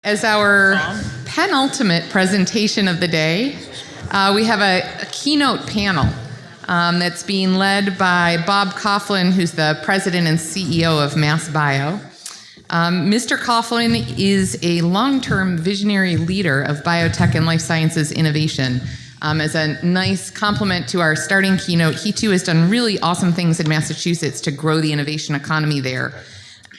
As our penultimate presentation of the day, we have a keynote panel that's being led by Bob Coughlin, who's the president and CEO of MassBio. Mr. Coughlin is a long-term visionary leader of biotech and life sciences innovation. As a nice complement to our starting keynote, he too has done really awesome things in Massachusetts to grow the innovation economy there.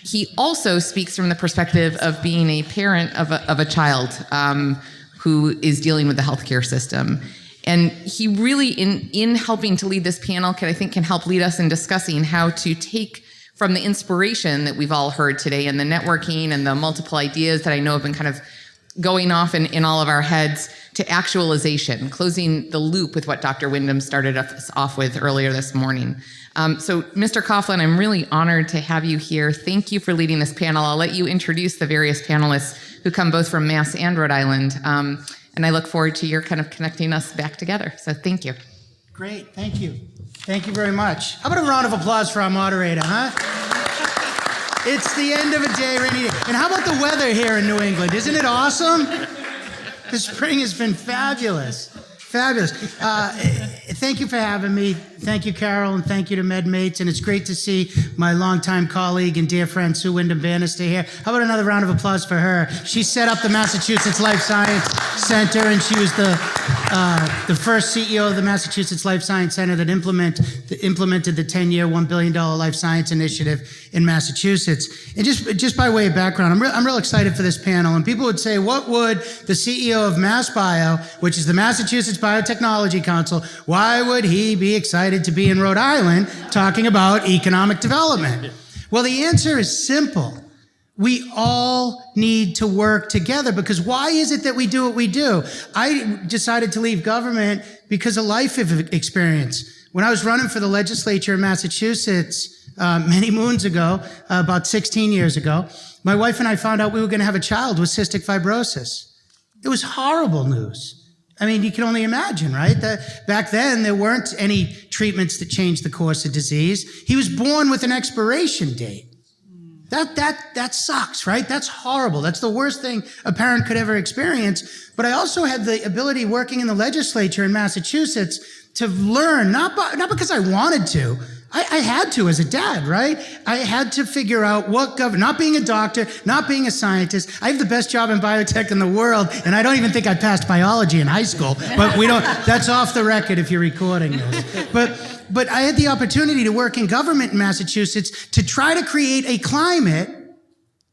He also speaks from the perspective of being a parent of a child who is dealing with the healthcare system. And he really, in helping to lead this panel, can help lead us in discussing how to take from the inspiration that we've all heard today and the networking and the multiple ideas that I know have been kind of going off in all of our heads to actualization, closing the loop with what Dr. Wyndham started us off with earlier this morning. So Mr. Coughlin, I'm really honored to have you here. Thank you for leading this panel. I'll let you introduce the various panelists who come both from Mass and Rhode Island. And I look forward to your kind of connecting us back together. So thank you. Great, thank you. Thank you very much. How about a round of applause for our moderator, huh? It's the end of a day, rainy day. And how about the weather here in New England? Isn't it awesome? The spring has been fabulous. Fabulous. Thank you for having me. Thank you, Carol, and thank you to MedMates. And it's great to see my longtime colleague and dear friend, Sue Wyndham-Bannister here. How about another round of applause for her? She set up the Massachusetts Life Science Center, and she was the first CEO of the Massachusetts Life Science Center that implemented the 10-year, $1 billion life science initiative in Massachusetts. And just by way of background, I'm real excited for this panel. And people would say, what would the CEO of MassBio, which is the Massachusetts Biotechnology Council, why would he be excited to be in Rhode Island talking about economic development? Well, the answer is simple. We all need to work together, because why is it that we do what we do? I decided to leave government because of life experience. When I was running for the legislature in Massachusetts many moons ago, about 16 years ago, my wife and I found out we were going to have a child with cystic fibrosis. It was horrible news. I mean, you can only imagine, right? Back then, there weren't any treatments that changed the course of disease. He was born with an expiration date. That sucks, right? That's horrible. That's the worst thing a parent could ever experience. But I also had the ability, working in the legislature in Massachusetts, to learn, not because I wanted to. I had to as a dad, right? I had to figure out not being a doctor, not being a scientist. I have the best job in biotech in the world, and I don't even think I passed biology in high school. But that's off the record if you're recording this. But I had the opportunity to work in government in Massachusetts to try to create a climate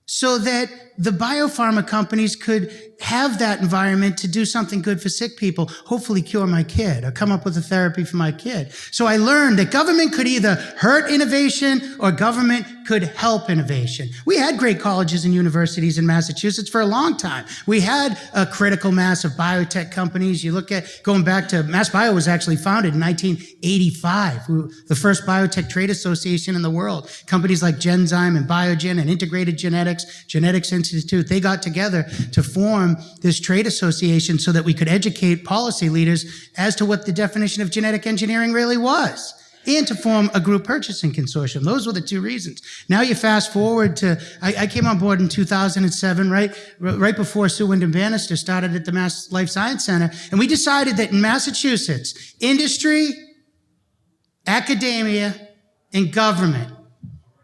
so that the biopharma companies could have that environment to do something good for sick people, hopefully cure my kid or come up with a therapy for my kid. So I learned that government could either hurt innovation or government could help innovation. We had great colleges and universities in Massachusetts for a long time. We had a critical mass of biotech companies. You look at going back to MassBio was actually founded in 1985, the first biotech trade association in the world. Companies like Genzyme and Biogen and Integrated Genetics Institute, they got together to form this trade association so that we could educate policy leaders as to what the definition of genetic engineering really was, and to form a group purchasing consortium. Those were the two reasons. Now you fast forward to, I came on board in 2007, right before Sue Wyndham-Bannister started at the Mass Life Science Center, and we decided that in Massachusetts, industry, academia, and government,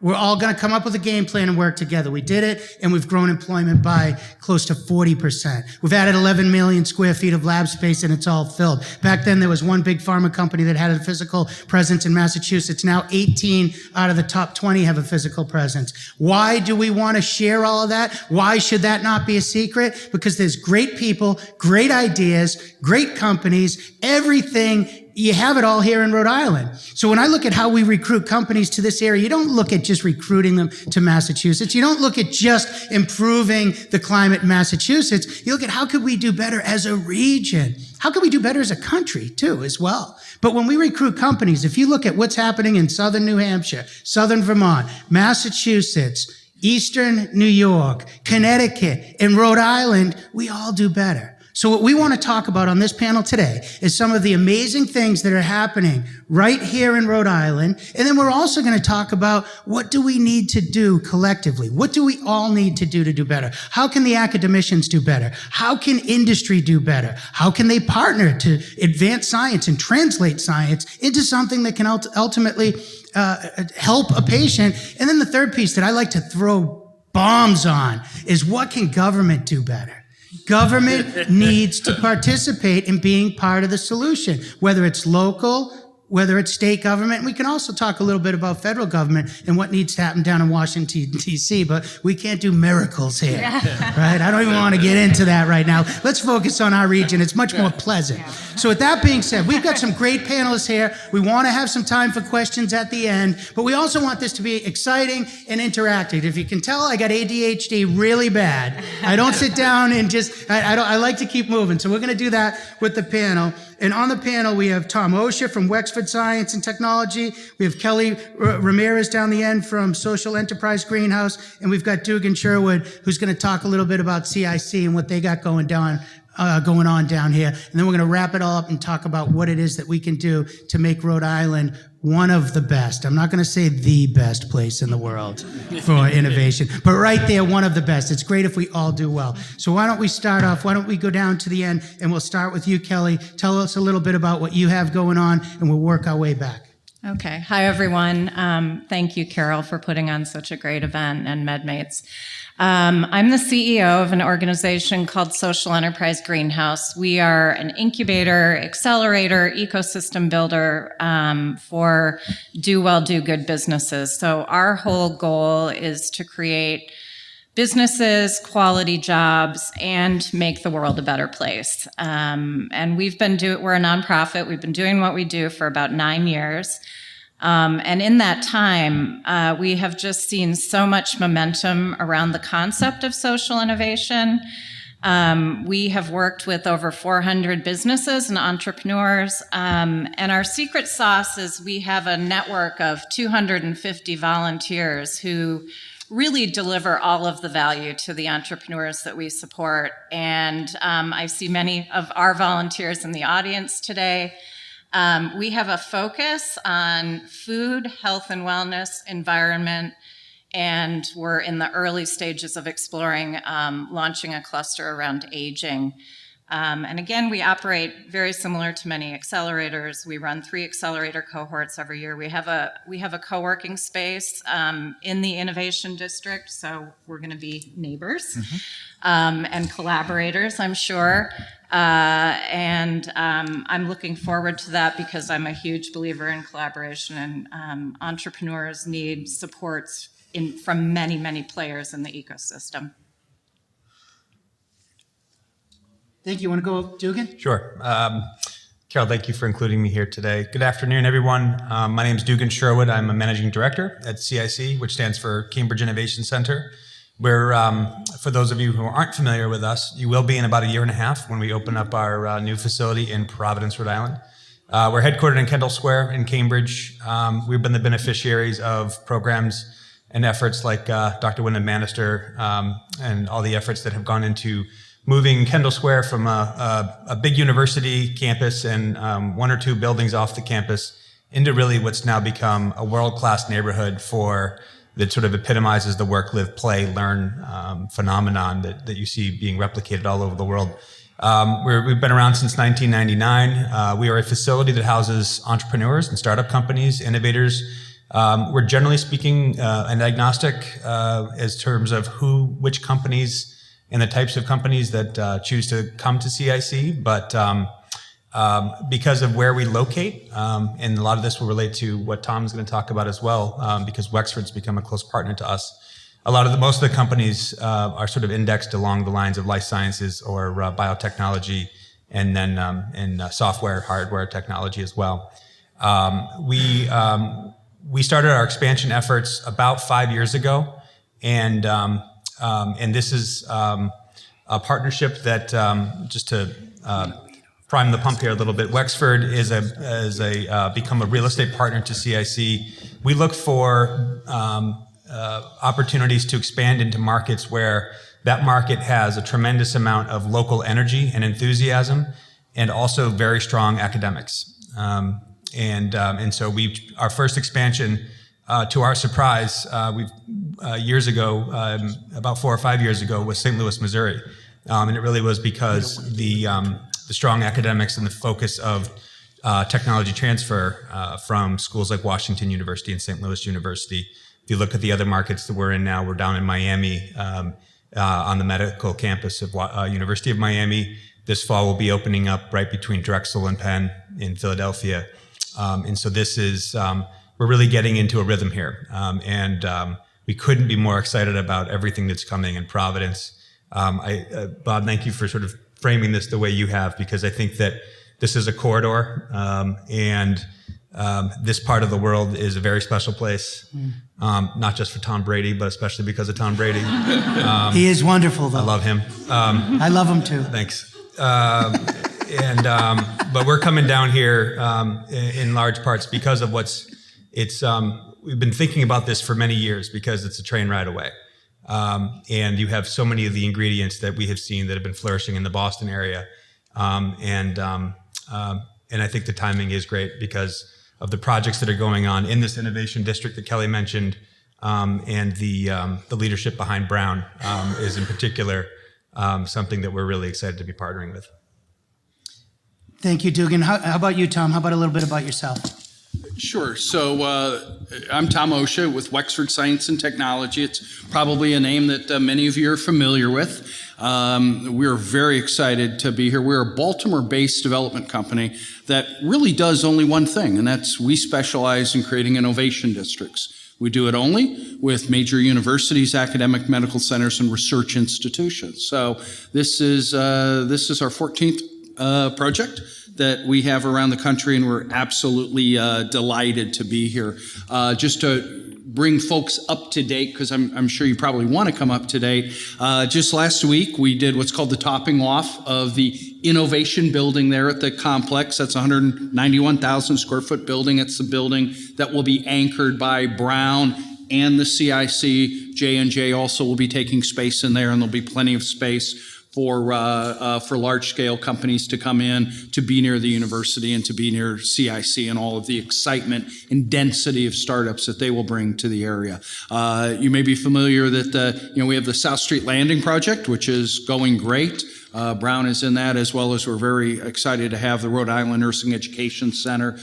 we're all going to come up with a game plan and work together. We did it, and we've grown employment by close to 40%. We've added 11 million square feet of lab space, and it's all filled. Back then, there was one big pharma company that had a physical presence in Massachusetts. Now 18 out of the top 20 have a physical presence. Why do we want to share all of that? Why should that not be a secret? Because there's great people, great ideas, great companies, everything. You have it all here in Rhode Island. So when I look at how we recruit companies to this area, you don't look at just recruiting them to Massachusetts. You don't look at just improving the climate in Massachusetts. You look at how could we do better as a region? How could we do better as a country too, as well? But when we recruit companies, if you look at what's happening in southern New Hampshire, southern Vermont, Massachusetts, eastern New York, Connecticut, and Rhode Island, we all do better. So what we want to talk about on this panel today is some of the amazing things that are happening right here in Rhode Island. And then we're also going to talk about what do we need to do collectively? What do we all need to do better? How can the academicians do better? How can industry do better? How can they partner to advance science and translate science into something that can ultimately help a patient? And then the third piece that I like to throw bombs on is what can government do better? Government needs to participate in being part of the solution, whether it's local, whether it's state government. And we can also talk a little bit about federal government and what needs to happen down in Washington, D.C., but we can't do miracles here, right? I don't even want to get into that right now. Let's focus on our region. It's much more pleasant. So with that being said, we've got some great panelists here. We want to have some time for questions at the end, but we also want this to be exciting and interactive. If you can tell, I got ADHD really bad. I don't sit down and just, I like to keep moving. So we're going to do that with the panel. And on the panel, we have Tom Osher from Wexford Science and Technology. We have Kelly Ramirez down the end from Social Enterprise Greenhouse. And we've got Dugan Sherwood, who's going to talk a little bit about CIC and what they got going on down here. And then we're going to wrap it all up and talk about what it is that we can do to make Rhode Island one of the best. I'm not going to say the best place in the world for innovation, but right there, one of the best. It's great if we all do well. So why don't we start off? Why don't we go down to the end, and we'll start with you, Kelly. Tell us a little bit about what you have going on, and we'll work our way back. Okay. Hi, everyone. Thank you, Carol, for putting on such a great event, and MedMates. I'm the CEO of an organization called Social Enterprise Greenhouse. We are an incubator, accelerator, ecosystem builder for do well, do good businesses. So our whole goal is to create businesses, quality jobs, and make the world a better place. And we're a nonprofit. We've been doing what we do for about 9 years. And in that time, we have just seen so much momentum around the concept of social innovation. We have worked with over 400 businesses and entrepreneurs. And our secret sauce is we have a network of 250 volunteers who really deliver all of the value to the entrepreneurs that we support. And I see many of our volunteers in the audience today. We have a focus on food, health and wellness, environment, and we're in the early stages of exploring launching a cluster around aging. And again, we operate very similar to many accelerators. We run 3 accelerator cohorts every year. We have a co-working space in the Innovation District, so we're going to be neighbors and collaborators, I'm sure. And I'm looking forward to that because I'm a huge believer in collaboration, and entrepreneurs need supports from many, many players in the ecosystem. Thank you. Want to go, Dugan? Sure. Carol, thank you for including me here today. Good afternoon, everyone. My name is Dugan Sherwood. I'm a managing director at CIC, which stands for Cambridge Innovation Center. We're, for those of you who aren't familiar with us, you will be in about a year and a half when we open up our new facility in Providence, Rhode Island. We're headquartered in Kendall Square in Cambridge. We've been the beneficiaries of programs and efforts like Dr. Wyndham Bannister and all the efforts that have gone into moving Kendall Square from a big university campus and 1 or 2 buildings off the campus into really what's now become a world-class neighborhood that sort of epitomizes the work, live, play, learn phenomenon that you see being replicated all over the world. We've been around since 1999. We are a facility that houses entrepreneurs and startup companies, innovators. We're generally speaking an agnostic as terms of which companies and the types of companies that choose to come to CIC, but because of where we locate, and a lot of this will relate to what Tom's going to talk about as well, because Wexford's become a close partner to us. Most of the companies are sort of indexed along the lines of life sciences or biotechnology, and then in software, hardware technology as well. We started our expansion efforts about 5 years ago, and this is a partnership that, just to prime the pump here a little bit, Wexford is become a real estate partner to CIC. We look for opportunities to expand into markets where that market has a tremendous amount of local energy and enthusiasm, and also very strong academics. And so our first expansion, to our surprise, years ago, about 4 or 5 years ago, was St. Louis, Missouri, and it really was because the strong academics and the focus of technology transfer from schools like Washington University and St. Louis University. If you look at the other markets that we're in now, we're down in Miami on the medical campus of University of Miami. This fall, we'll be opening up right between Drexel and Penn in Philadelphia. And so this is, we're really getting into a rhythm here. And we couldn't be more excited about everything that's coming in Providence. Bob, thank you for sort of framing this the way you have, because I think that this is a corridor, and this part of the world is a very special place, not just for Tom Brady, but especially because of Tom Brady. He is wonderful, though. I love him. I love him, too. Thanks. But we're coming down here in large parts because of we've been thinking about this for many years, because it's a train ride away. And you have so many of the ingredients that we have seen that have been flourishing in the Boston area. And I think the timing is great because of the projects that are going on in this innovation district that Kelly mentioned, and the leadership behind Brown is in particular something that we're really excited to be partnering with. Thank you, Dugan. How about you, Tom? How about a little bit about yourself? Sure. So I'm Tom Osha with Wexford Science and Technology. It's probably a name that many of you are familiar with. We're very excited to be here. We're a Baltimore-based development company that really does only one thing, and that's we specialize in creating innovation districts. We do it only with major universities, academic medical centers, and research institutions. So this is our 14th project that we have around the country, and we're absolutely delighted to be here. Just to bring folks up to date, because I'm sure you probably want to come up to date. Just last week, we did what's called the topping off of the innovation building there at the complex. That's a 191,000 square foot building. It's the building that will be anchored by Brown and the CIC. J&J also will be taking space in there, and there'll be plenty of space for large-scale companies to come in, to be near the university and to be near CIC and all of the excitement and density of startups that they will bring to the area. You may be familiar that we have the South Street Landing project, which is going great. Brown is in that, as well as we're very excited to have the Rhode Island Nursing Education Center,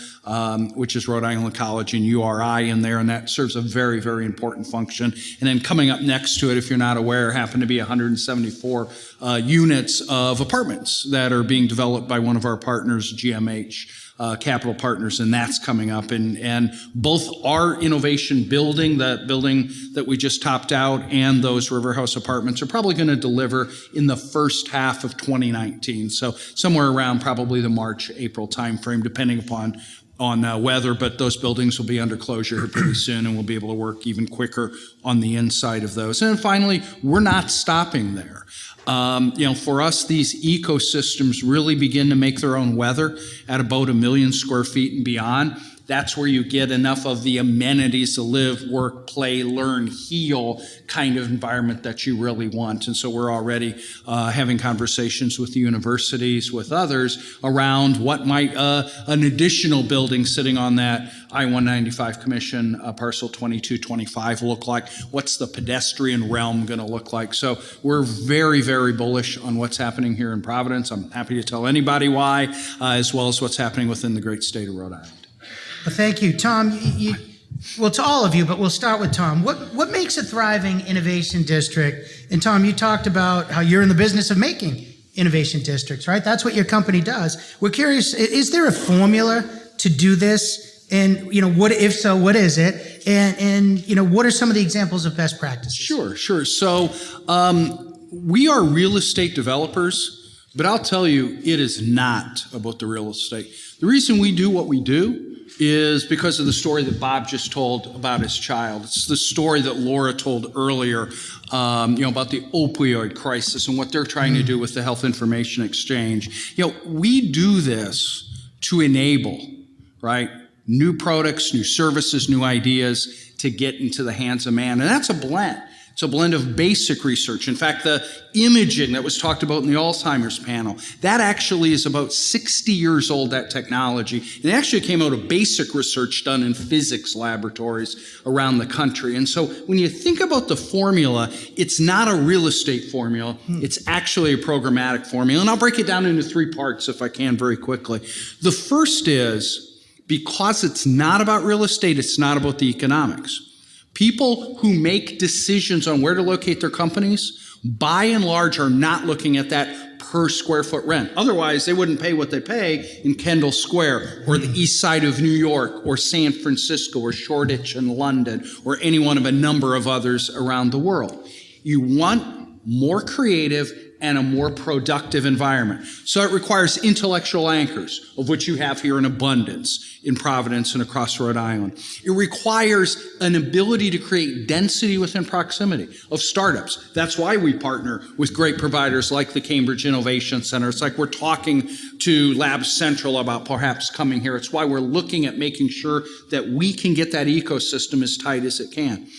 which is Rhode Island College and URI in there, and that serves a very, very important function. And then coming up next to it, if you're not aware, happen to be 174 units of apartments that are being developed by one of our partners, GMH. Capital Partners, and that's coming up. And both our innovation building, that building that we just topped out, and those River House apartments are probably going to deliver in the first half of 2019. So somewhere around probably the March, April timeframe, depending upon weather, but those buildings will be under closure here pretty soon, and we'll be able to work even quicker on the inside of those. And then finally, we're not stopping there. For us, these ecosystems really begin to make their own weather at about 1 million square feet and beyond. That's where you get enough of the amenities to live, work, play, learn, heal kind of environment that you really want. And so we're already having conversations with the universities, with others, around what might an additional building sitting on that I-195 Commission parcel 2225 look like. What's the pedestrian realm going to look like? So we're very, very bullish on what's happening here in Providence. I'm happy to tell anybody why, as well as what's happening within the great state of Rhode Island. Well, thank you, Tom. Well, to all of you, but we'll start with Tom. What makes a thriving innovation district? And Tom, you talked about how you're in the business of making innovation districts, right? That's what your company does. We're curious, is there a formula to do this? And, what if so, what is it? And what are some of the examples of best practices? Sure. So we are real estate developers, but I'll tell you, it is not about the real estate. The reason we do what we do is because of the story that Bob just told about his child. It's the story that Laura told earlier, about the opioid crisis and what they're trying to do with the health information exchange. We do this to enable, right, new products, new services, new ideas to get into the hands of man. And that's a blend. It's a blend of basic research. In fact, the imaging that was talked about in the Alzheimer's panel, that actually is about 60 years old, that technology. And it actually came out of basic research done in physics laboratories around the country. And so when you think about the formula, it's not a real estate formula. It's actually a programmatic formula. And I'll break it down into 3 parts if I can very quickly. The first is, because it's not about real estate, it's not about the economics. People who make decisions on where to locate their companies, by and large, are not looking at that per square foot rent. Otherwise, they wouldn't pay what they pay in Kendall Square or the east side of New York or San Francisco or Shoreditch in London or any one of a number of others around the world. You want more creative and a more productive environment. So it requires intellectual anchors, of which you have here in abundance in Providence and across Rhode Island. It requires an ability to create density within proximity of startups. That's why we partner with great providers like the Cambridge Innovation Center. It's like we're talking to Lab Central about perhaps coming here. It's why we're looking at making sure that we can get that ecosystem as tight as it can.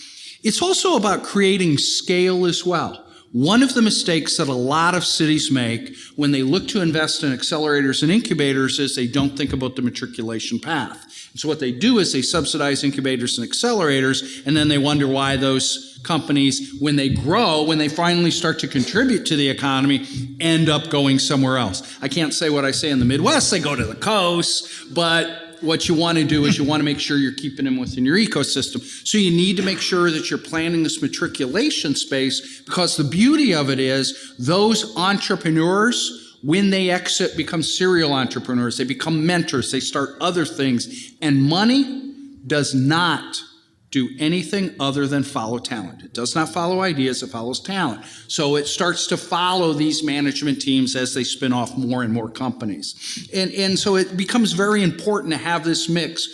It's also about creating scale as well. One of the mistakes that a lot of cities make when they look to invest in accelerators and incubators is they don't think about the matriculation path. And so what they do is they subsidize incubators and accelerators, and then they wonder why those companies, when they grow, when they finally start to contribute to the economy, end up going somewhere else. I can't say what I say in the Midwest, they go to the coast, but what you want to do is you want to make sure you're keeping them within your ecosystem. So you need to make sure that you're planning this matriculation space, because the beauty of it is those entrepreneurs, when they exit, become serial entrepreneurs. They become mentors. They start other things. And money does not do anything other than follow talent. It does not follow ideas, it follows talent. So it starts to follow these management teams as they spin off more and more companies. And so it becomes very important to have this mix: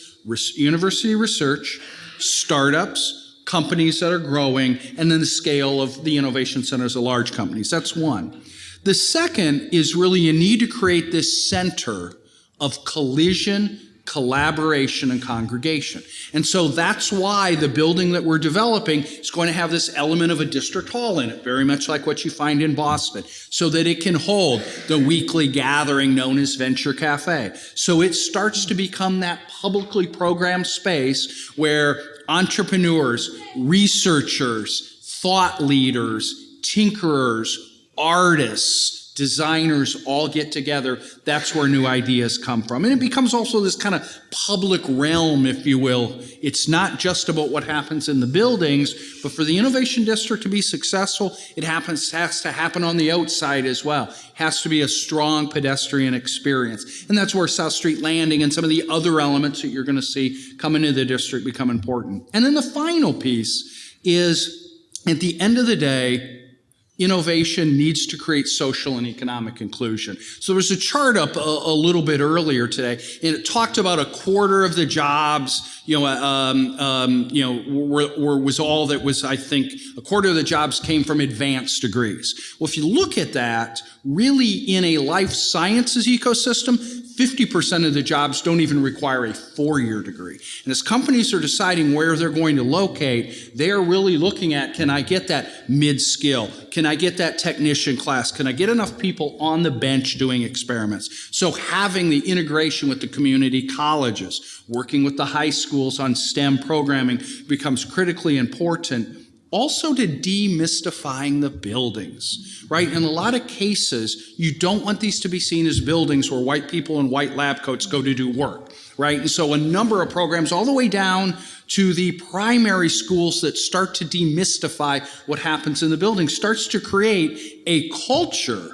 university research, startups, companies that are growing, and then the scale of the innovation centers of large companies. That's one. The second is really you need to create this center of collision, collaboration, and congregation. And so that's why the building that we're developing is going to have this element of a district hall in it, very much like what you find in Boston, so that it can hold the weekly gathering known as Venture Cafe. So it starts to become that publicly programmed space where entrepreneurs, researchers, thought leaders, tinkerers, artists, designers all get together. That's where new ideas come from. And it becomes also this kind of public realm, if you will. It's not just about what happens in the buildings, but for the Innovation District to be successful, it has to happen on the outside as well. It has to be a strong pedestrian experience. And that's where South Street Landing and some of the other elements that you're going to see come into the district become important. And then the final piece is, at the end of the day, innovation needs to create social and economic inclusion. So there was a chart up a little bit earlier today, and it talked about a quarter of the jobs, was all that was, I think, a quarter of the jobs came from advanced degrees. Well, if you look at that, really in a life sciences ecosystem, 50% of the jobs don't even require a 4-year degree. And as companies are deciding where they're going to locate, they are really looking at, can I get that mid-skill? Can I get that technician class? Can I get enough people on the bench doing experiments? So having the integration with the community colleges, working with the high schools on STEM programming becomes critically important. Also to demystifying the buildings, right? In a lot of cases, you don't want these to be seen as buildings where white people in white lab coats go to do work, right? And so a number of programs all the way down to the primary schools that start to demystify what happens in the building starts to create a culture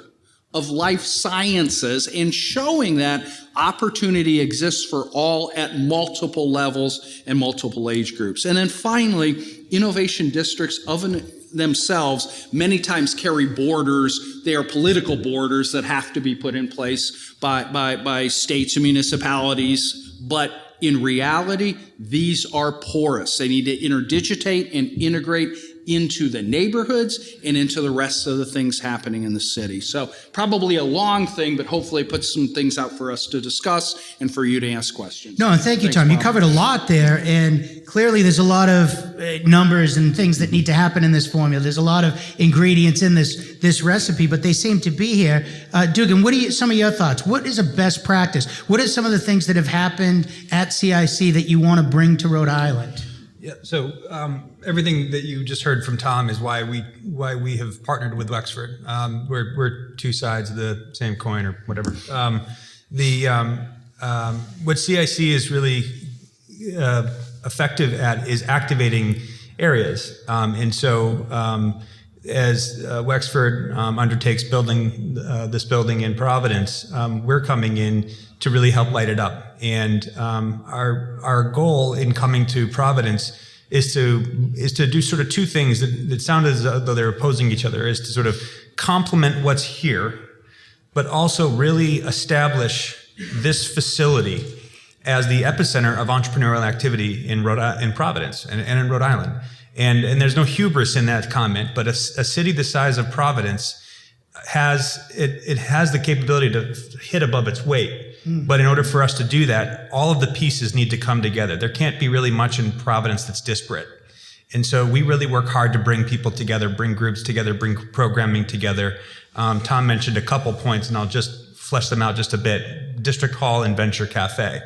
of life sciences and showing that opportunity exists for all at multiple levels and multiple age groups. And then finally, innovation districts of themselves many times carry borders. They are political borders that have to be put in place by states and municipalities. But in reality, these are porous. They need to interdigitate and integrate into the neighborhoods and into the rest of the things happening in the city. So probably a long thing, but hopefully it puts some things out for us to discuss and for you to ask questions. No, and thank you, Thanks, Tom. You Bob. covered a lot there, and clearly there's a lot of numbers and things that need to happen in this formula. There's a lot of ingredients in this recipe, but they seem to be here. Dugan, what are some of your thoughts? What is a best practice? What are some of the things that have happened at CIC that you want to bring to Rhode Island? Yeah, so everything that you just heard from Tom is why we have partnered with Wexford. We're two sides of the same coin, or whatever. What CIC is really effective at is activating areas, and so as Wexford undertakes building this building in Providence, we're coming in to really help light it up. And our goal in coming to Providence is to do sort of two things that sound as though they're opposing each other, is to sort of complement what's here, but also really establish this facility as the epicenter of entrepreneurial activity in Providence and in Rhode Island. And there's no hubris in that comment, but a city the size of Providence has the capability to hit above its weight. But in order for us to do that, all of the pieces need to come together. There can't be really much in Providence that's disparate. And so we really work hard to bring people together, bring groups together, bring programming together. Tom mentioned a couple points, and I'll just flesh them out just a bit. District Hall and Venture Cafe.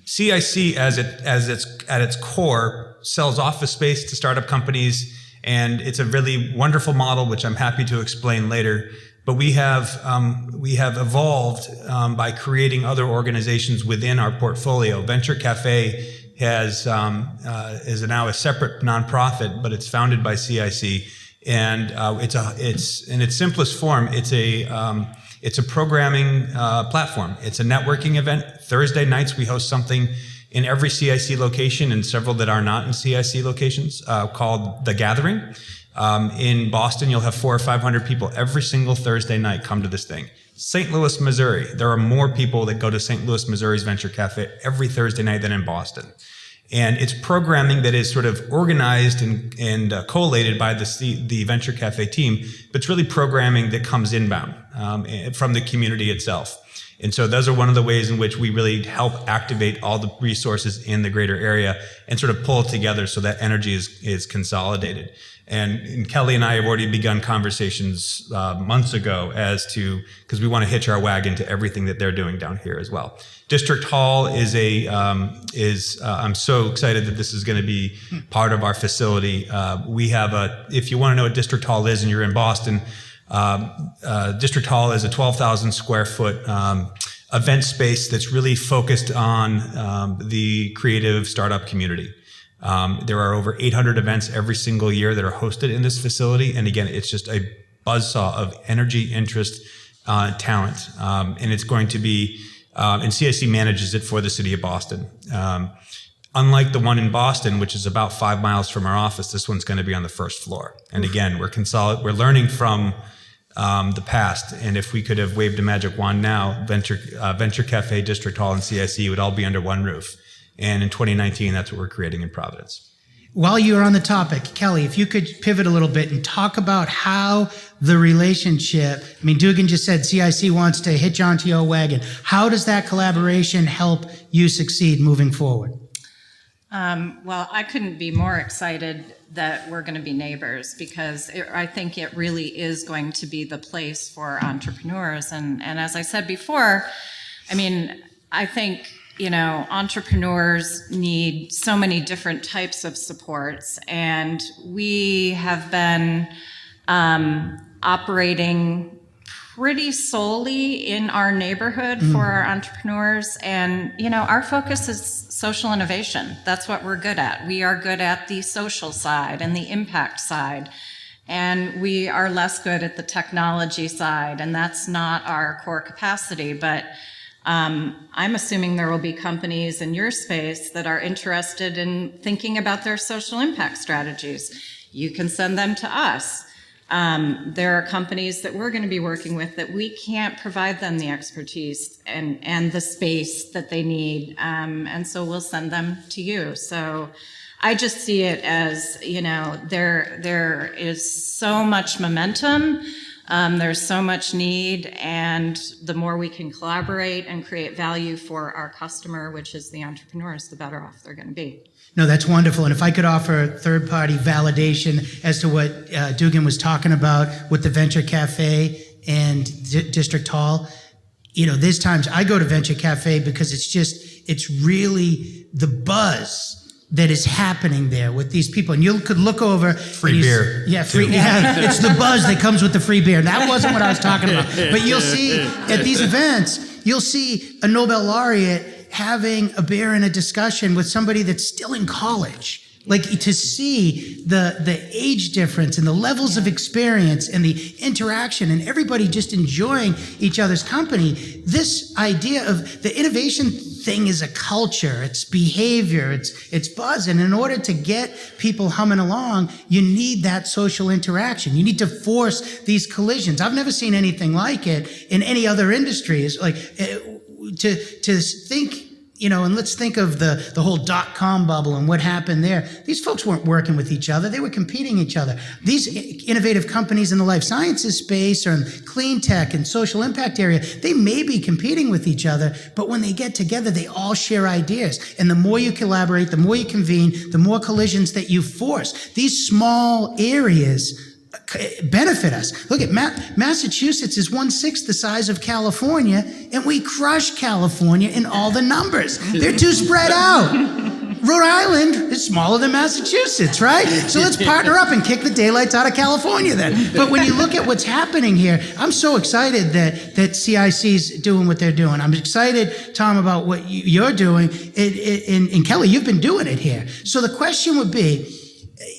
CIC, at its core, sells office space to startup companies, and it's a really wonderful model, which I'm happy to explain later. But we have evolved by creating other organizations within our portfolio. Venture Cafe is now a separate nonprofit, but it's founded by CIC, and it's in its simplest form. It's a programming platform. It's a networking event. Thursday nights we host something in every CIC location and several that are not in CIC locations called The Gathering. In Boston, you'll have 400 or 500 people every single Thursday night come to this thing. St. Louis, Missouri, there are more people that go to St. Louis, Missouri's Venture Cafe every Thursday night than in Boston. And it's programming that is sort of organized and collated by the Venture Cafe team, but it's really programming that comes inbound from the community itself. And so those are one of the ways in which we really help activate all the resources in the greater area and sort of pull it together so that energy is consolidated. And Kelly and I have already begun conversations months ago because we want to hitch our wagon to everything that they're doing down here as well. District Hall I'm so excited that this is going to be part of our facility. If you want to know what District Hall is and you're in Boston, District Hall is a 12,000 square foot event space that's really focused on the creative startup community. There are over 800 events every single year that are hosted in this facility. And again, it's just a buzzsaw of energy, interest, talent. And it's going to be, and CIC manages it for the city of Boston. Unlike the one in Boston, which is about 5 miles from our office, this one's going to be on the first floor. And again, we're learning from the past. And if we could have waved a magic wand now, Venture Cafe, District Hall, and CIC would all be under one roof. And in 2019, that's what we're creating in Providence. While you're on the topic, Kelly, if you could pivot a little bit and talk about how the relationship, Dugan just said CIC wants to hitch onto your wagon. How does that collaboration help you succeed moving forward? Well, I couldn't be more excited that we're going to be neighbors, because I think it really is going to be the place for entrepreneurs. And as I said before, I think, entrepreneurs need so many different types of supports, and we have been operating pretty solely in our neighborhood for our entrepreneurs. And, our focus is social innovation. That's what we're good at. We are good at the social side and the impact side. And we are less good at the technology side, and that's not our core capacity. But I'm assuming there will be companies in your space that are interested in thinking about their social impact strategies. You can send them to us. There are companies that we're going to be working with that we can't provide them the expertise and the space that they need, and so we'll send them to you. So I just see it as, there is so much momentum. There's so much need, and the more we can collaborate and create value for our customer, which is the entrepreneurs, the better off they're going to be. No, that's wonderful. And if I could offer third-party validation as to what Dugan was talking about with the Venture Cafe and District Hall, there's times I go to Venture Cafe because it's really the buzz that is happening there with these people. And you could look over. Free beer. Yeah, free. Yeah, it's the buzz that comes with the free beer. That wasn't what I was talking about. But you'll see at these events, you'll see a Nobel laureate having a beer and a discussion with somebody that's still in college. Like, to see the age difference and the levels of experience and the interaction and everybody just enjoying each other's company. This idea of the innovation thing is a culture, it's behavior, it's buzz. And in order to get people humming along, you need that social interaction. You need to force these collisions. I've never seen anything like it in any other industry. It's like to think, and let's think of the whole .com bubble and what happened there. These folks weren't working with each other. They were competing each other. These innovative companies in the life sciences space or in clean tech and social impact area, they may be competing with each other, but when they get together, they all share ideas. And the more you collaborate, the more you convene, the more collisions that you force. These small areas benefit us. Look at Massachusetts is 1/6 the size of California, and we crush California in all the numbers. They're too spread out. Rhode Island is smaller than Massachusetts, right? So let's partner up and kick the daylights out of California then. But when you look at what's happening here, I'm so excited that CIC's doing what they're doing. I'm excited, Tom, about what you're doing. And Kelly, you've been doing it here. So the question would be,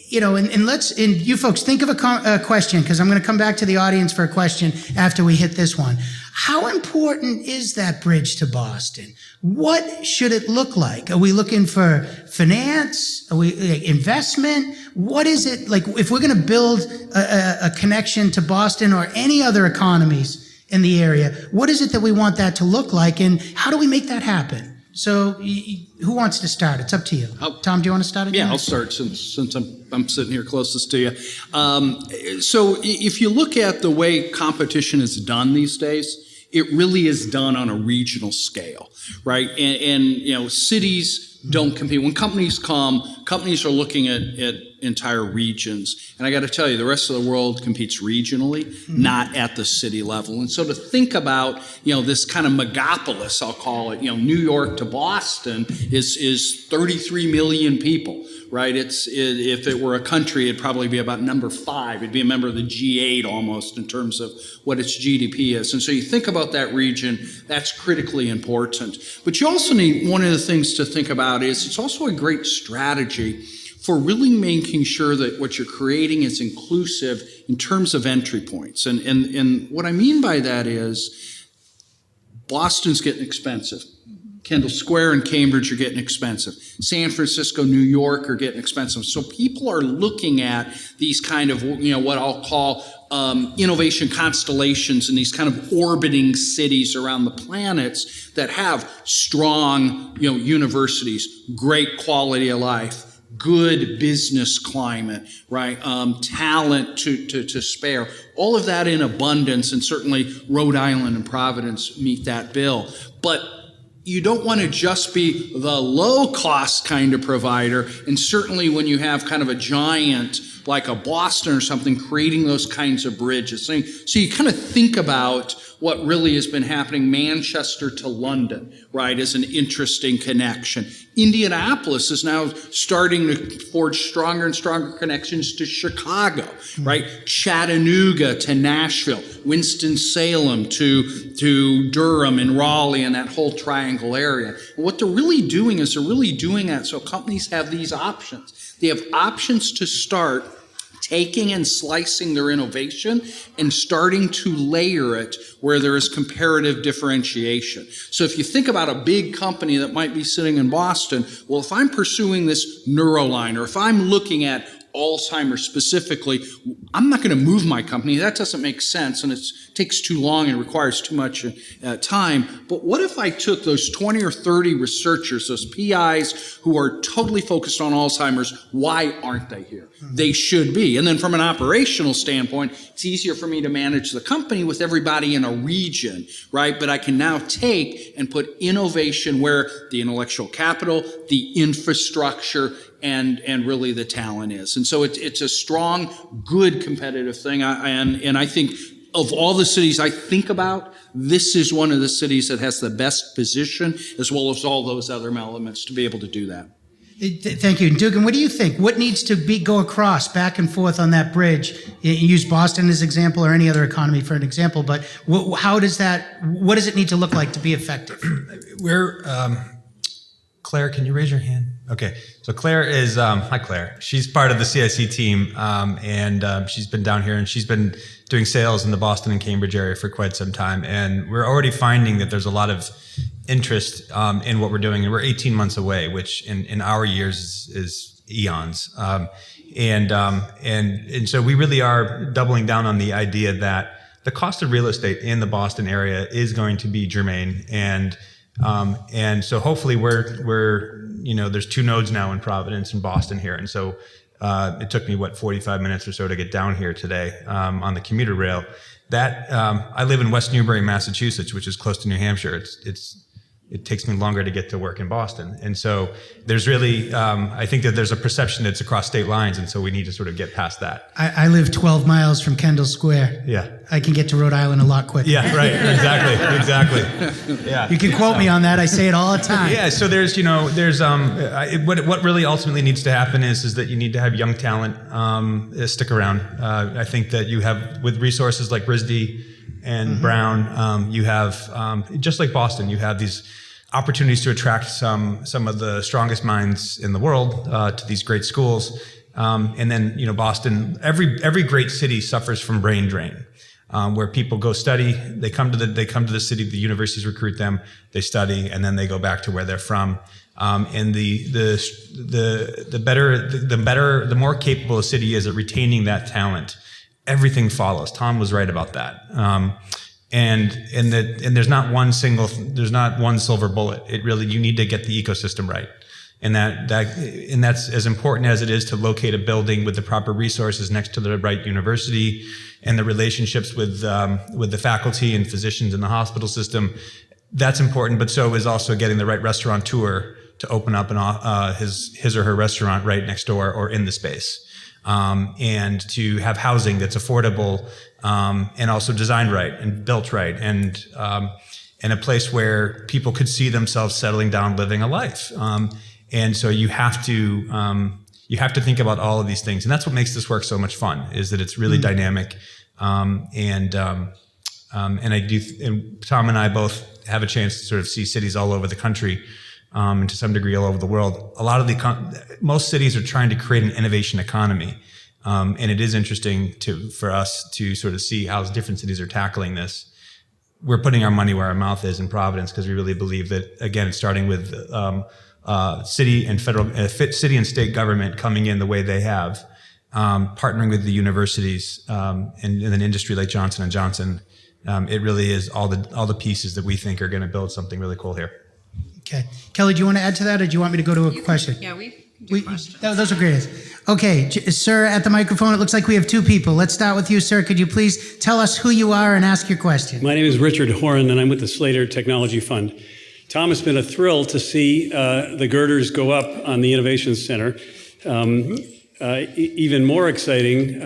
and you folks think of a question, because I'm going to come back to the audience for a question after we hit this one. How important is that bridge to Boston? What should it look like? Are we looking for finance? Are we investment? What is it like? If we're going to build a connection to Boston or any other economies in the area, what is it that we want that to look like, and how do we make that happen? So, who wants to start? It's up to you. Tom, do you want to start again? Yeah, I'll start since I'm sitting here closest to you. So, if you look at the way competition is done these days, it really is done on a regional scale, right? And cities don't compete. When companies come, companies are looking at entire regions. And I got to tell you, the rest of the world competes regionally, not at the city level. And so to think about, this kind of megapolis, I'll call it, New York to Boston is 33 million people, right? If it were a country, it'd probably be about number 5. It'd be a member of the G8 almost in terms of what its GDP is. And so you think about that region, that's critically important. But you also need, one of the things to think about is it's also a great strategy for really making sure that what you're creating is inclusive in terms of entry points. And what I mean by that is Boston's getting expensive. Kendall Square and Cambridge are getting expensive. San Francisco, New York are getting expensive. So people are looking at these kind of, what I'll call innovation constellations and these kind of orbiting cities around the planets that have strong, universities, great quality of life, good business climate, right? Talent to spare. All of that in abundance, and certainly Rhode Island and Providence meet that bill. But you don't want to just be the low-cost kind of provider, and certainly when you have kind of a giant like a Boston or something creating those kinds of bridges. So you kind of think about what really has been happening. Manchester to London, right, is an interesting connection. Indianapolis is now starting to forge stronger and stronger connections to Chicago, right? Chattanooga to Nashville, Winston-Salem to Durham and Raleigh and that whole triangle area. And what they're really doing is they're really doing that so companies have these options. They have options to start taking and slicing their innovation and starting to layer it where there is comparative differentiation. So if you think about a big company that might be sitting in Boston, well, if I'm pursuing this Neuroline, or if I'm looking at Alzheimer's specifically, I'm not going to move my company. That doesn't make sense, and it takes too long and requires too much time. But what if I took those 20 or 30 researchers, those PIs who are totally focused on Alzheimer's, why aren't they here? They should be. And then from an operational standpoint, it's easier for me to manage the company with everybody in a region, right? But I can now take and put innovation where the intellectual capital, the infrastructure, and really the talent is. And so it's a strong, good competitive thing. And I think of all the cities I think about, this is one of the cities that has the best position, as well as all those other elements to be able to do that. Thank you. Dugan, what do you think? What needs to go across back and forth on that bridge? You use Boston as an example, or any other economy for an example, but what does it need to look like to be effective? Claire, can you raise your hand? Okay, so Claire is, hi Claire. She's part of the CIC team, and she's been down here, and she's been doing sales in the Boston and Cambridge area for quite some time. And we're already finding that there's a lot of interest in what we're doing, and we're 18 months away, which in our years is eons. And so we really are doubling down on the idea that the cost of real estate in the Boston area is going to be germane, and so hopefully there's 2 nodes now in Providence and Boston here. And so, it took me 45 minutes or so to get down here today, on the commuter rail. I live in West Newbury, Massachusetts, which is close to New Hampshire. It takes me longer to get to work in Boston. And so there's really, I think that there's a perception that it's across state lines. And so we need to sort of get past that. I live 12 miles from Kendall Square. Yeah. I can get to Rhode Island a lot quicker. Yeah, right. Exactly. Yeah. You can quote me on that. I say it all the time. Yeah. So what really ultimately needs to happen is that you need to have young talent stick around. I think that you have, with resources like RISD and Brown, you have, just like Boston, you have these opportunities to attract some of the strongest minds in the world to these great schools. And then, Boston, every great city suffers from brain drain, where people go study, they come to the city, the universities recruit them, they study, and then they go back to where they're from. And the more capable a city is at retaining that talent, everything follows. Tom was right about that. And there's not one silver bullet. You need to get the ecosystem right. And that's as important as it is to locate a building with the proper resources next to the right university, and the relationships with the faculty and physicians in the hospital system. That's important, but so is also getting the right restaurateur to open up his or her restaurant right next door or in the space. And to have housing that's affordable, and also designed right and built right, and a place where people could see themselves settling down, living a life. And so you have to think about all of these things, and that's what makes this work so much fun. Is that it's really dynamic, and Tom and I both have a chance to sort of see cities all over the country. And to some degree all over the world. Most cities are trying to create an innovation economy. And it is interesting for us to sort of see how different cities are tackling this. We're putting our money where our mouth is in Providence, because we really believe that, again, starting with city and state government coming in the way they have, partnering with the universities, and an industry like Johnson & Johnson, it really is all the pieces that we think are going to build something really cool here. Okay. Kelly, do you want to add to that, or do you want me to go to a question? Those are great. Okay, sir, at the microphone, it looks like we have 2 people. Let's start with you, sir. Could you please tell us who you are and ask your question? My name is Richard Horan, and I'm with the Slater Technology Fund. Tom, it's been a thrill to see the girders go up on the Innovation Center. Even more exciting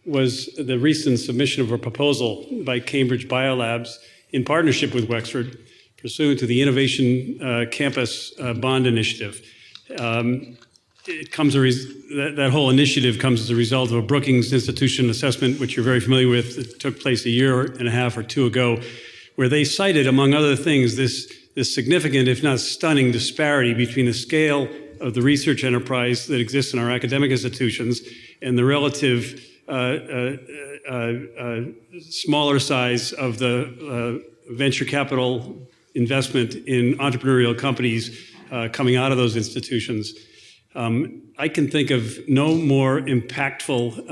was the recent submission of a proposal by Cambridge Biolabs in partnership with Wexford, pursuant to the Innovation Campus Bond Initiative. That whole initiative comes as a result of a Brookings Institution assessment, which you're very familiar with. It took place a year and a half or 2 ago, where they cited, among other things, this significant, if not stunning, disparity between the scale of the research enterprise that exists in our academic institutions and the relative smaller size of the venture capital investment in entrepreneurial companies coming out of those institutions. I can think of no more impactful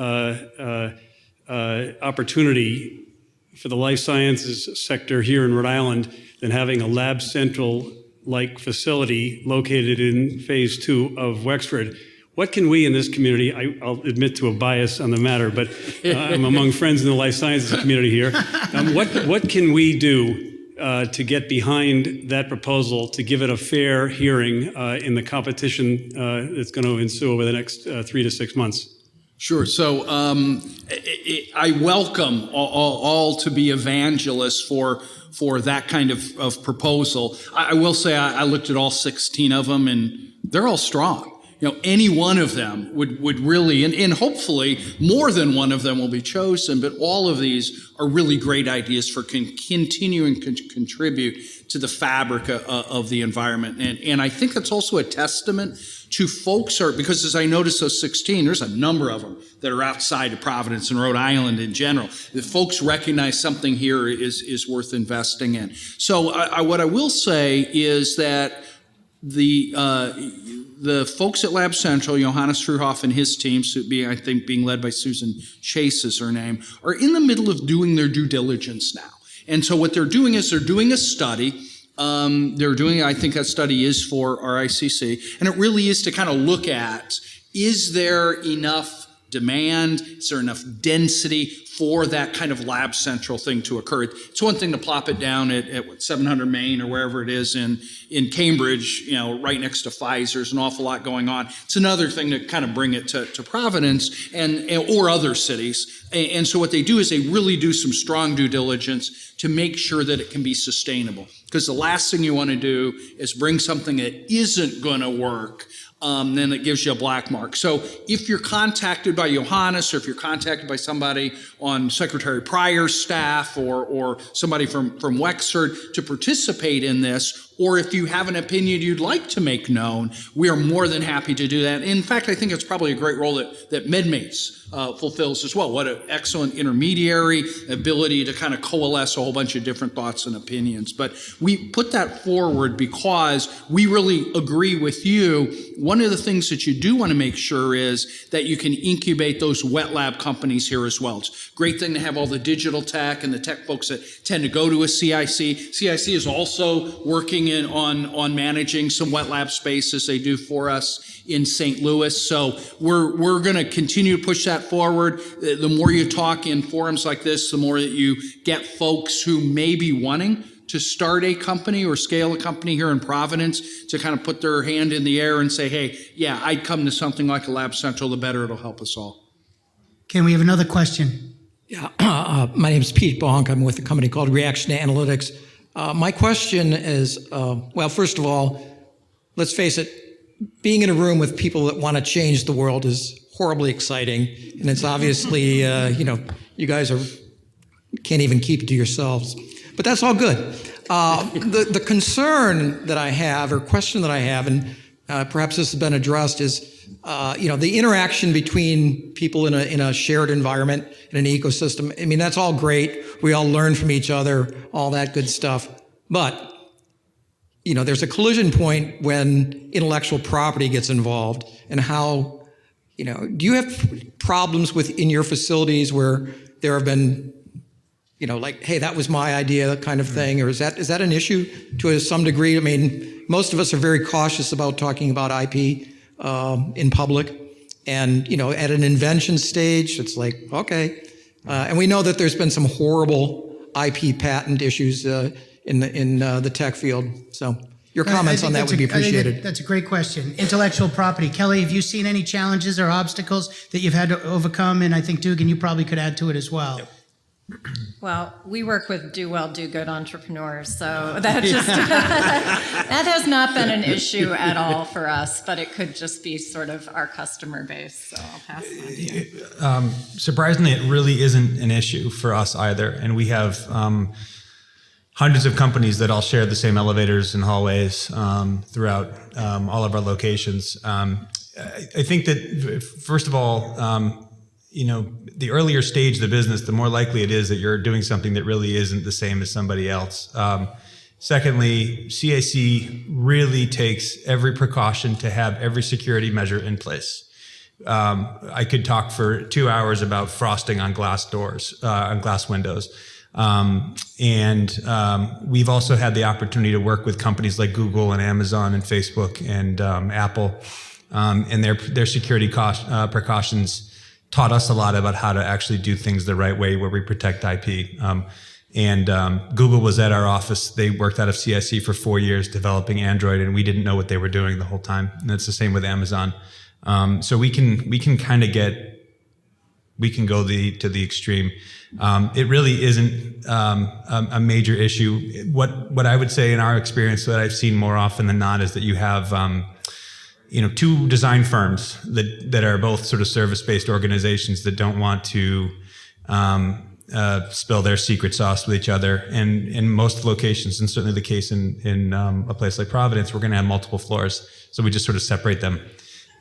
opportunity for the life sciences sector here in Rhode Island than having a Lab Central-like facility located in Phase 2 of Wexford. What can we in this community, I'll admit to a bias on the matter, but I'm among friends in the life sciences community here. What can we do to get behind that proposal, to give it a fair hearing in the competition that's going to ensue over the next 3 to 6 months? Sure. So I welcome all to be evangelists for that kind of proposal. I will say I looked at all 16 of them, and they're all strong. Any one of them would really, and hopefully more than one of them will be chosen, but all of these are really great ideas for continuing to contribute to the fabric of the environment. And I think that's also a testament to folks because as I noticed those 16, there's a number of them that are outside of Providence and Rhode Island in general. The folks recognize something here is worth investing in. So what I will say is that the folks at Lab Central, Johannes Fruhoff and his team, I think being led by Susan Chase is her name, are in the middle of doing their due diligence now. And so what they're doing is they're doing a study. I think that study is for RICC, and it really is to kind of look at, is there enough demand? Is there enough density for that kind of Lab Central thing to occur? It's one thing to plop it down at 700 Main or wherever it is in Cambridge, right next to Pfizer. There's an awful lot going on. It's another thing to kind of bring it to Providence or other cities. And so what they do is they really do some strong due diligence to make sure that it can be sustainable. Because the last thing you want to do is bring something that isn't going to work, then it gives you a black mark. So if you're contacted by Johannes, or if you're contacted by somebody on Secretary Pryor's staff or somebody from Wexford to participate in this, or if you have an opinion you'd like to make known, we are more than happy to do that. In fact, I think it's probably a great role that MedMates fulfills as well. What an excellent intermediary, ability to kind of coalesce a whole bunch of different thoughts and opinions. But we put that forward because we really agree with you. One of the things that you do want to make sure is that you can incubate those wet lab companies here as well. It's a great thing to have all the digital tech and the tech folks that tend to go to a CIC. CIC is also working on managing some wet lab spaces they do for us in St. Louis. So we're going to continue to push that forward. The more you talk in forums like this, the more that you get folks who may be wanting to start a company or scale a company here in Providence to kind of put their hand in the air and say, hey, yeah, I'd come to something like a Lab Central, the better it'll help us all. Okay, we have another question. Yeah, my name is Pete Bonk. I'm with a company called Reaction Analytics. My question is, well, first of all, let's face it, being in a room with people that want to change the world is horribly exciting. And it's obviously, you guys can't even keep it to yourselves. But that's all good. The concern that I have, or question that I have, and perhaps this has been addressed, is the interaction between people in a shared environment, in an ecosystem. I mean, that's all great. We all learn from each other, all that good stuff. But there's a collision point when intellectual property gets involved, and how, do you have problems in your facilities where there have been, like, hey, that was my idea kind of thing, or is that an issue to some degree? I mean, most of us are very cautious about talking about IP in public, and at an invention stage, it's like, okay, and we know that there's been some horrible IP patent issues in the tech field. So your comments on that would be appreciated. That's a great question. Intellectual property. Kelly, have you seen any challenges or obstacles that you've had to overcome? And I think, Dugan, you probably could add to it as well. Yep. Well, we work with do well, do good entrepreneurs, so that just that has not been an issue at all for us, but it could just be sort of our customer base, so I'll pass it on to you. Surprisingly, it really isn't an issue for us either, and we have hundreds of companies that all share the same elevators and hallways throughout all of our locations. I think that, first of all, the earlier stage of the business, the more likely it is that you're doing something that really isn't the same as somebody else. Secondly, CAC really takes every precaution to have every security measure in place. I could talk for 2 hours about frosting on glass doors, on glass windows. We've also had the opportunity to work with companies like Google and Amazon and Facebook and Apple, and their security precautions taught us a lot about how to actually do things the right way where we protect IP. Google was at our office. They worked out of CIC for 4 years developing Android, and we didn't know what they were doing the whole time. And it's the same with Amazon. So we can go to the extreme. It really isn't a major issue. What I would say in our experience that I've seen more often than not is that you have two design firms that are both sort of service-based organizations that don't want to spill their secret sauce with each other. And in most locations, and certainly the case in a place like Providence, we're going to have multiple floors, so we just sort of separate them.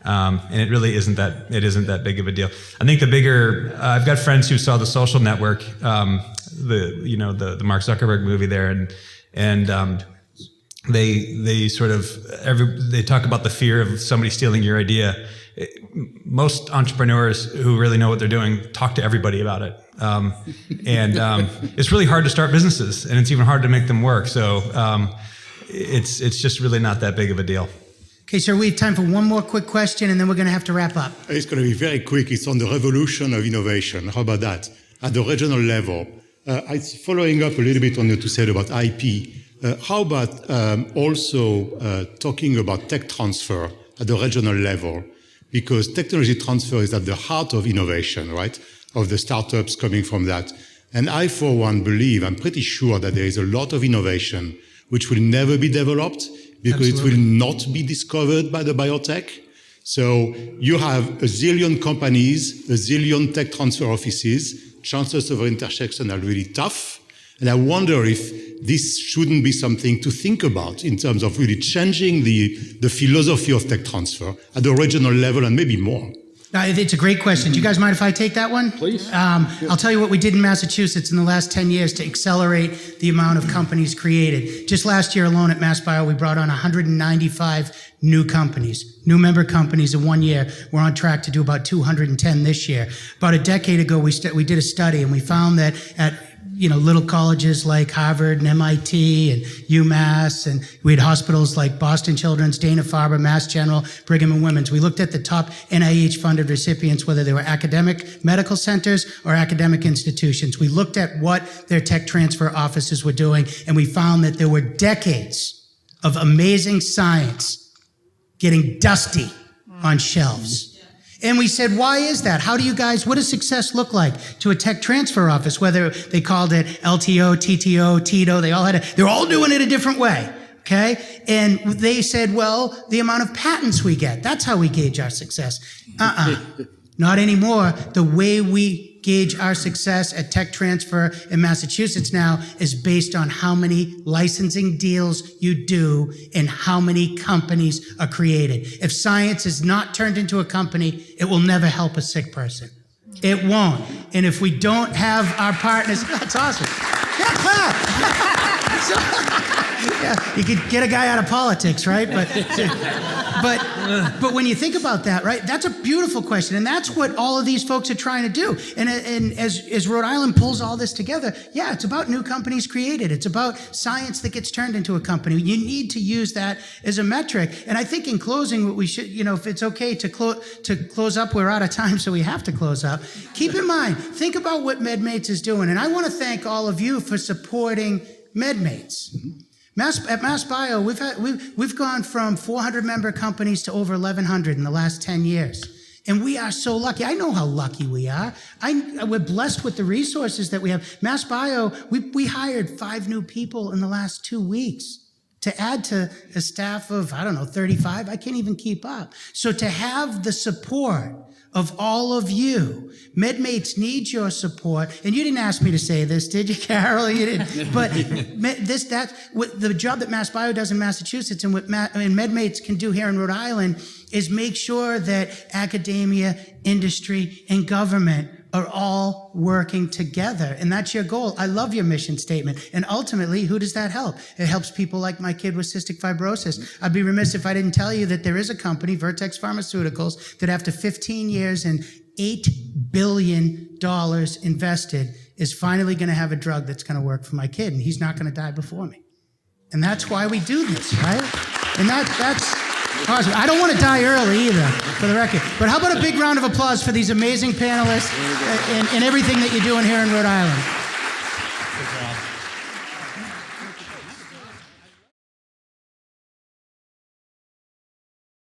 And it really isn't that big of a deal. I think the bigger, I've got friends who saw The Social Network, the Mark Zuckerberg movie there, and they talk about the fear of somebody stealing your idea. Most entrepreneurs who really know what they're doing talk to everybody about it. It's really hard to start businesses, and it's even hard to make them work. So it's just really not that big of a deal. Okay, sir, we have time for one more quick question, and then we're going to have to wrap up. It's going to be very quick. It's on the revolution of innovation. How about that? At the regional level, it's following up a little bit on what you said about IP. How about also talking about tech transfer at the regional level? Because technology transfer is at the heart of innovation, right? Of the startups coming from that. And I, for one, believe, I'm pretty sure that there is a lot of innovation which will never be developed because Absolutely. It will not be discovered by the biotech. So you have a zillion companies, a zillion tech transfer offices. Chances of intersection are really tough. And I wonder if this shouldn't be something to think about in terms of really changing the philosophy of tech transfer at the regional level and maybe more. It's a great question. Do you guys mind if I take that one? Please. I'll tell you what we did in Massachusetts in the last 10 years to accelerate the amount of companies created. Just last year alone at MassBio, we brought on 195 new companies, new member companies in 1 year. We're on track to do about 210 this year. About a decade ago, we did a study, and we found that at little colleges like Harvard and MIT and UMass, and we had hospitals like Boston Children's, Dana-Farber, Mass General, Brigham and Women's. We looked at the top NIH-funded recipients, whether they were academic medical centers or academic institutions. We looked at what their tech transfer offices were doing, and we found that there were decades of amazing science getting dusty on shelves. And we said, why is that? What does success look like to a tech transfer office? Whether they called it LTO, TTO, TITO, they're all doing it a different way, okay? And they said, well, the amount of patents we get, that's how we gauge our success. Not anymore. The way we gauge our success at tech transfer in Massachusetts now is based on how many licensing deals you do and how many companies are created. If science is not turned into a company, it will never help a sick person. It won't. And if we don't have our partners, that's awesome. Yeah, clap. Yeah, you could get a guy out of politics, right? But when you think about that, right, that's a beautiful question, and that's what all of these folks are trying to do. And as Rhode Island pulls all this together, yeah, it's about new companies created. It's about science that gets turned into a company. You need to use that as a metric. And I think in closing, what we should, if it's okay to close up, we're out of time, so we have to close up. Keep in mind, think about what MedMates is doing, and I want to thank all of you for supporting MedMates. At MassBio, we've gone from 400 member companies to over 1,100 in the last 10 years. And we are so lucky. I know how lucky we are. We're blessed with the resources that we have. MassBio, we hired 5 new people in the last 2 weeks to add to a staff of, 35. I can't even keep up. So to have the support of all of you. MedMates needs your support. And you didn't ask me to say this, did you, Carol? You didn't. But the job that MassBio does in Massachusetts and what MedMates can do here in Rhode Island is make sure that academia, industry, and government are all working together. And that's your goal. I love your mission statement. And ultimately, who does that help? It helps people like my kid with cystic fibrosis. I'd be remiss if I didn't tell you that there is a company, Vertex Pharmaceuticals, that after 15 years and $8 billion invested is finally going to have a drug that's going to work for my kid. And he's not going to die before me. And that's why we do this, right? And that's awesome. I don't want to die early either, for the record. But how about a big round of applause for these amazing panelists and everything that you're doing here in Rhode Island?